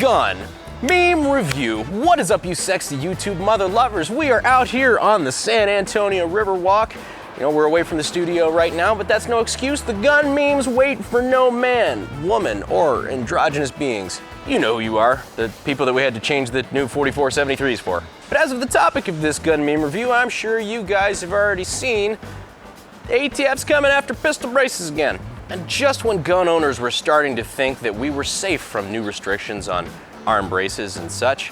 gun meme review. What is up, you sexy YouTube mother lovers? We are out here on the San Antonio Riverwalk. You know, we're away from the studio right now, but that's no excuse. The gun memes wait for no man, woman, or androgynous beings. You know who you are, the people that we had to change the new 4473s for. But as of the topic of this gun meme review, I'm sure you guys have already seen ATF's coming after pistol braces again. And just when gun owners were starting to think that we were safe from new restrictions on arm braces and such,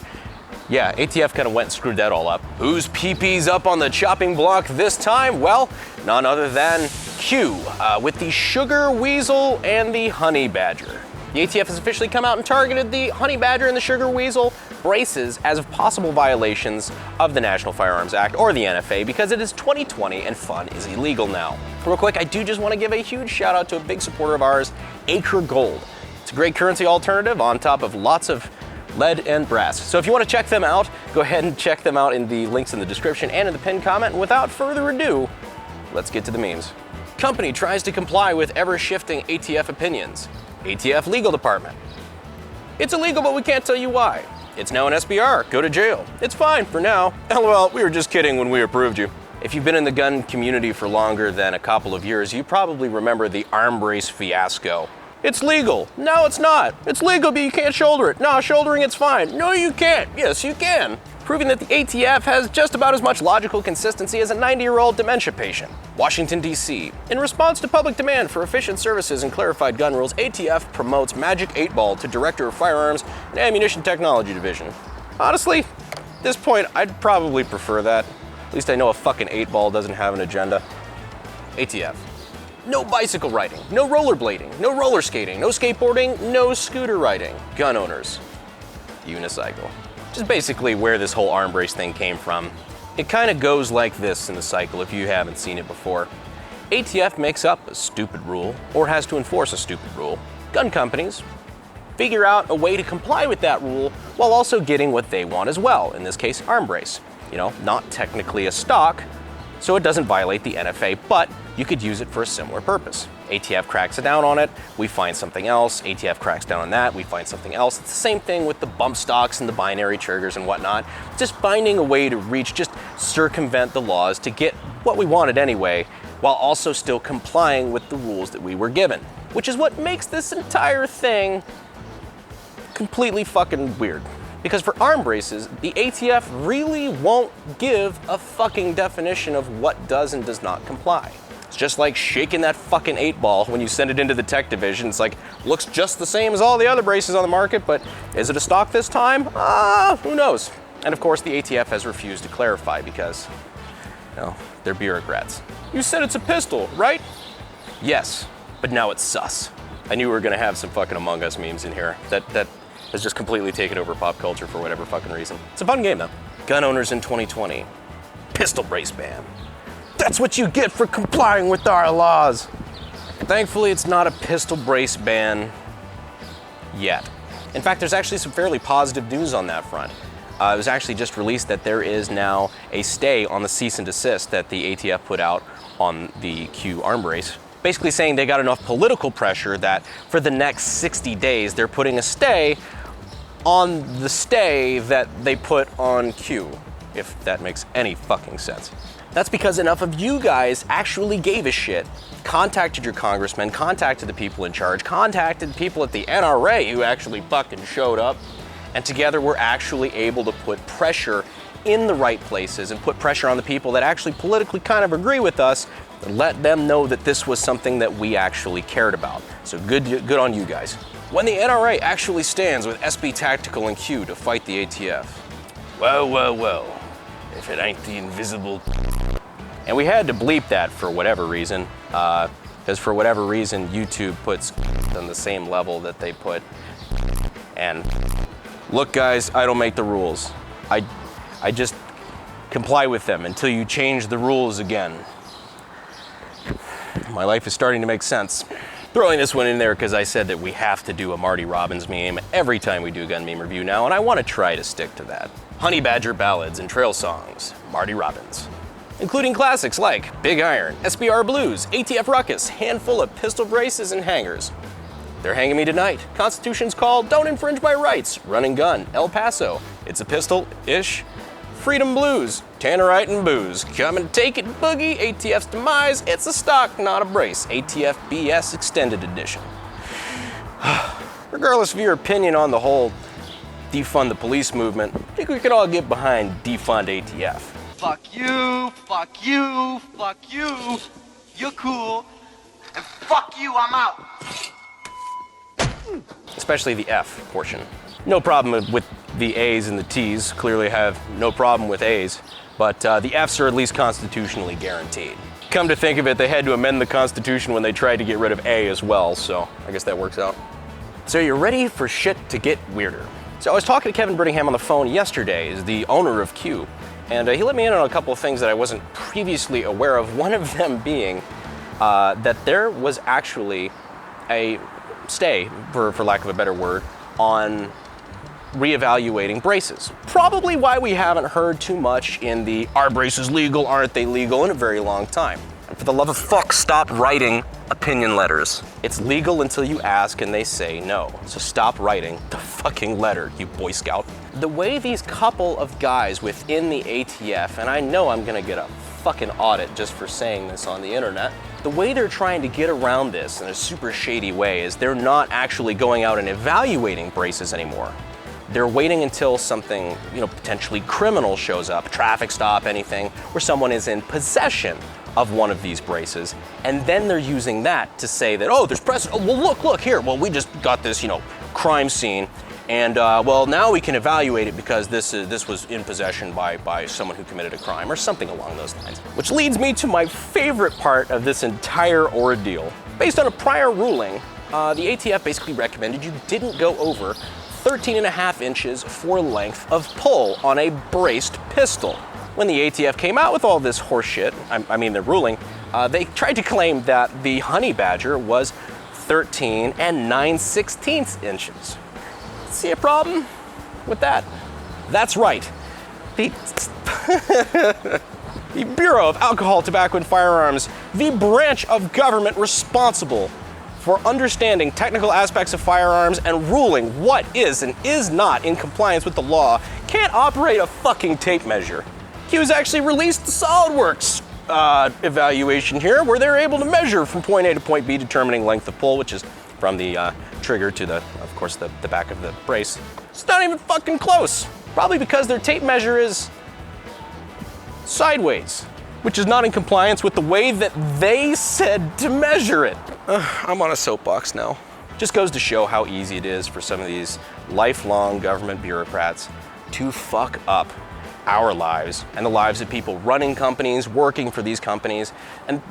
yeah, ATF kind of went and screwed that all up. Whose pee-pee's up on the chopping block this time? Well, none other than Q, with the sugar weasel and the honey badger. The ATF has officially come out and targeted the honey badger and the sugar weasel braces as of possible violations of the National Firearms Act, or the NFA, because it is 2020 and fun is illegal now. Real quick, I do just want to give a huge shout out to a big supporter of ours, Acre Gold. It's a great currency alternative on top of lots of lead and brass. So if you want to check them out, go ahead and check them out in the links in the description and in the pinned comment. And without further ado, let's get to the memes. Company tries to comply with ever-shifting ATF opinions. ATF Legal Department. It's illegal, but we can't tell you why. It's now an SBR. Go to jail. It's fine for now. LOL, we were just kidding when we approved you. If you've been in the gun community for longer than a couple of years, you probably remember the arm brace fiasco. It's legal. No, it's not. It's legal, but you can't shoulder it. No, shouldering it's fine. No, you can't. Yes, you can. Proving that the ATF has just about as much logical consistency as a 90-year-old dementia patient. Washington, D.C. In response to public demand for efficient services and clarified gun rules, ATF promotes Magic 8-Ball to Director of Firearms and Ammunition Technology Division. Honestly, at this point, I'd probably prefer that. At least I know a fucking 8-ball doesn't have an agenda. ATF. No bicycle riding, no rollerblading, no roller skating, no skateboarding, no scooter riding. Gun owners. Unicycle. Which is basically where this whole arm brace thing came from. It kind of goes like this in the cycle if you haven't seen it before. ATF makes up a stupid rule, or has to enforce a stupid rule. Gun companies figure out a way to comply with that rule while also getting what they want as well, in this case, arm brace. You know, not technically a stock, so it doesn't violate the NFA, but you could use it for a similar purpose. ATF cracks down on it, we find something else. ATF cracks down on that, we find something else. It's the same thing with the bump stocks and the binary triggers and whatnot. Just finding a way to just circumvent the laws to get what we wanted anyway, while also still complying with the rules that we were given. Which is what makes this entire thing completely fucking weird. Because for arm braces, the ATF really won't give a fucking definition of what does and does not comply. It's just like shaking that fucking 8-ball when you send it into the tech division. It's like, looks just the same as all the other braces on the market, but is it a stock this time? Who knows? And of course, the ATF has refused to clarify because, you know, they're bureaucrats. You said it's a pistol, right? Yes, but now it's sus. I knew we were gonna have some fucking Among Us memes in here. That has just completely taken over pop culture for whatever fucking reason. It's a fun game though. Gun owners in 2020. Pistol brace ban. That's what you get for complying with our laws. Thankfully, it's not a pistol brace ban yet. In fact, there's actually some fairly positive news on that front. It was actually just released that there is now a stay on the cease and desist that the ATF put out on the Q arm brace. Basically saying they got enough political pressure that for the next 60 days, they're putting a stay on the stay that they put on Q, if that makes any fucking sense. That's because enough of you guys actually gave a shit, contacted your congressmen, contacted the people in charge, contacted people at the NRA who actually fucking showed up, and together we're actually able to put pressure in the right places and put pressure on the people that actually politically kind of agree with us and let them know that this was something that we actually cared about. So good on you guys. When the NRA actually stands with SB Tactical and Q to fight the ATF. Well, if it ain't the invisible. And we had to bleep that for whatever reason, because for whatever reason, YouTube puts on the same level that they put. And look guys, I don't make the rules. I just comply with them until you change the rules again. My life is starting to make sense. Throwing this one in there because I said that we have to do a Marty Robbins meme every time we do a gun meme review now, and I want to try to stick to that. Honey Badger ballads and trail songs, Marty Robbins. Including classics like Big Iron, SBR Blues, ATF Ruckus, handful of pistol braces and hangers. They're hanging me tonight. Constitution's called Don't Infringe My Rights. Running gun, El Paso. It's a pistol-ish. Freedom Blues, Tannerite and Booze. Come and take it, Boogie. ATF's demise. It's a stock, not a brace. ATF BS Extended Edition. Regardless of your opinion on the whole defund the police movement, I think we can all get behind defund ATF. Fuck you, fuck you, fuck you. You're cool. And fuck you, I'm out. Especially the F portion. No problem with the A's and the T's. Clearly have no problem with A's, but the F's are at least constitutionally guaranteed. Come to think of it, they had to amend the Constitution when they tried to get rid of A as well, so I guess that works out. So you're ready for shit to get weirder. So I was talking to Kevin Brittingham on the phone yesterday, is the owner of Q, and he let me in on a couple of things that I wasn't previously aware of, one of them being that there was actually a stay, for lack of a better word, on reevaluating braces. Probably why we haven't heard too much in the are braces legal, aren't they legal in a very long time. And for the love of fuck, stop writing opinion letters. It's legal until you ask and they say no. So stop writing the fucking letter, you Boy Scout. The way these couple of guys within the ATF, and I know I'm gonna get a fucking audit just for saying this on the internet, the way they're trying to get around this in a super shady way is they're not actually going out and evaluating braces anymore. They're waiting until something, potentially criminal shows up, traffic stop, anything, where someone is in possession of one of these braces, and then they're using that to say that, oh, there's precedent. Oh, well, look here. Well, we just got this, crime scene, and well, now we can evaluate it because this was in possession by someone who committed a crime or something along those lines. Which leads me to my favorite part of this entire ordeal. Based on a prior ruling, the ATF basically recommended you didn't go over 13.5 inches for length of pull on a braced pistol. When the ATF came out with all this horseshit, the ruling, they tried to claim that the Honey Badger was 13 9/16 inches. See a problem with that? That's right. The Bureau of Alcohol, Tobacco, and Firearms, the branch of government responsible for understanding technical aspects of firearms and ruling what is and is not in compliance with the law, can't operate a fucking tape measure. Q's actually released the SolidWorks evaluation here, where they're able to measure from point A to point B, determining length of pull, which is from the trigger to of course, the back of the brace. It's not even fucking close. Probably because their tape measure is sideways, which is not in compliance with the way that they said to measure it. I'm on a soapbox now. Just goes to show how easy it is for some of these lifelong government bureaucrats to fuck up our lives and the lives of people running companies, working for these companies. And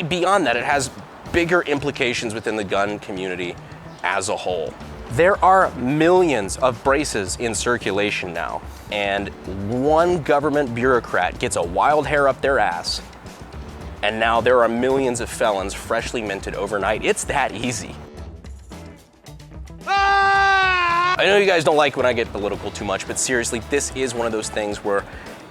beyond that, it has bigger implications within the gun community as a whole. There are millions of braces in circulation now, and one government bureaucrat gets a wild hair up their ass, and now there are millions of felons freshly minted overnight. It's that easy. I know you guys don't like when I get political too much, but seriously, this is one of those things where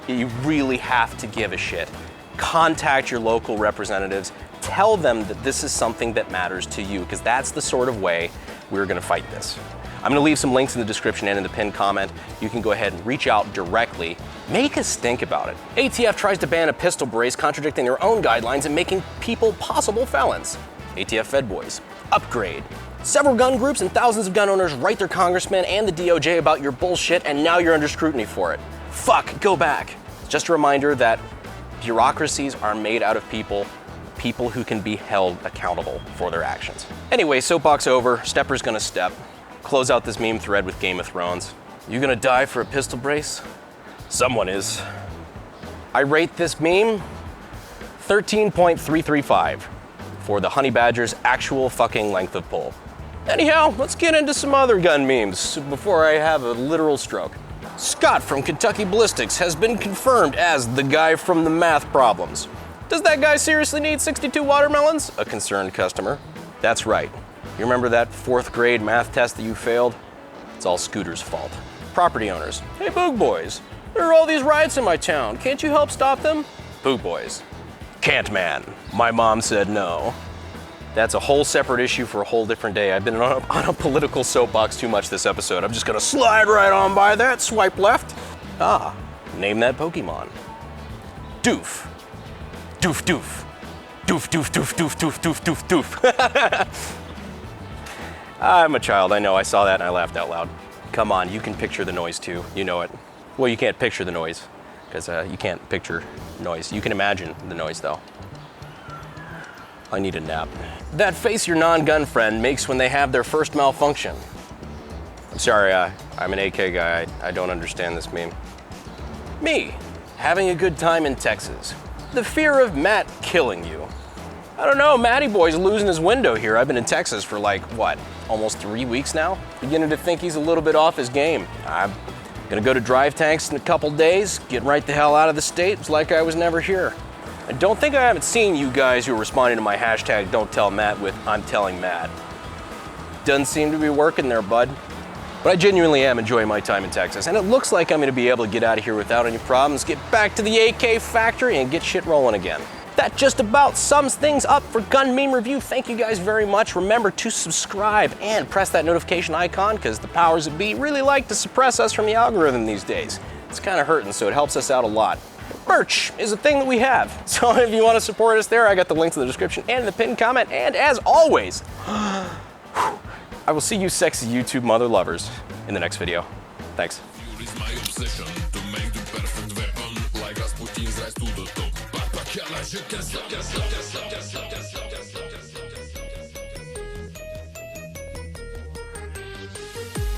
you really have to give a shit. Contact your local representatives. Tell them that this is something that matters to you, because that's the sort of way we're gonna fight this. I'm gonna leave some links in the description and in the pinned comment. You can go ahead and reach out directly. Make us think about it. ATF tries to ban a pistol brace, contradicting their own guidelines and making people possible felons. ATF Fed Boys, upgrade. Several gun groups and thousands of gun owners write their congressman and the DOJ about your bullshit, and now you're under scrutiny for it. Fuck, go back. Just a reminder that bureaucracies are made out of people who can be held accountable for their actions. Anyway, soapbox over, Stepper's gonna step. Close out this meme thread with Game of Thrones. You gonna die for a pistol brace? Someone is. I rate this meme 13.335 for the Honey Badger's actual fucking length of pull. Anyhow, let's get into some other gun memes before I have a literal stroke. Scott from Kentucky Ballistics has been confirmed as the guy from the math problems. Does that guy seriously need 62 watermelons? A concerned customer. That's right. You remember that 4th grade math test that you failed? It's all Scooter's fault. Property owners. Hey, Boog Boys. There are all these riots in my town. Can't you help stop them? Boog Boys. Can't, man. My mom said no. That's a whole separate issue for a whole different day. I've been on a political soapbox too much this episode. I'm just gonna slide right on by that, swipe left. Ah, name that Pokemon. Doof. Doof doof. Doof doof doof doof doof doof doof doof. I'm a child, I know, I saw that and I laughed out loud. Come on, you can picture the noise too, you know it. Well, you can't picture the noise, because you can't picture noise. You can imagine the noise though. I need a nap. That face your non-gun friend makes when they have their first malfunction. I'm sorry, I'm an AK guy, I don't understand this meme. Me, having a good time in Texas. The fear of Matt killing you. I don't know, Matty boy's losing his window here. I've been in Texas for like, what, almost 3 weeks now? Beginning to think he's a little bit off his game. I'm gonna go to Drive Tanks in a couple days, get right the hell out of the state. It's like I was never here. I don't think I haven't seen you guys who are responding to my hashtag Don't Tell Matt with I'm Telling Matt. Doesn't seem to be working there, bud. But I genuinely am enjoying my time in Texas, and it looks like I'm gonna be able to get out of here without any problems, get back to the AK factory, and get shit rolling again. That just about sums things up for Gun Meme Review. Thank you guys very much. Remember to subscribe and press that notification icon, because the powers that be really like to suppress us from the algorithm these days. It's kind of hurting, so it helps us out a lot. Merch is a thing that we have. So if you want to support us there, I got the links in the description and in the pinned comment. And as always, I will see you sexy YouTube mother lovers in the next video. Thanks. Like Rasputin's rise to the top.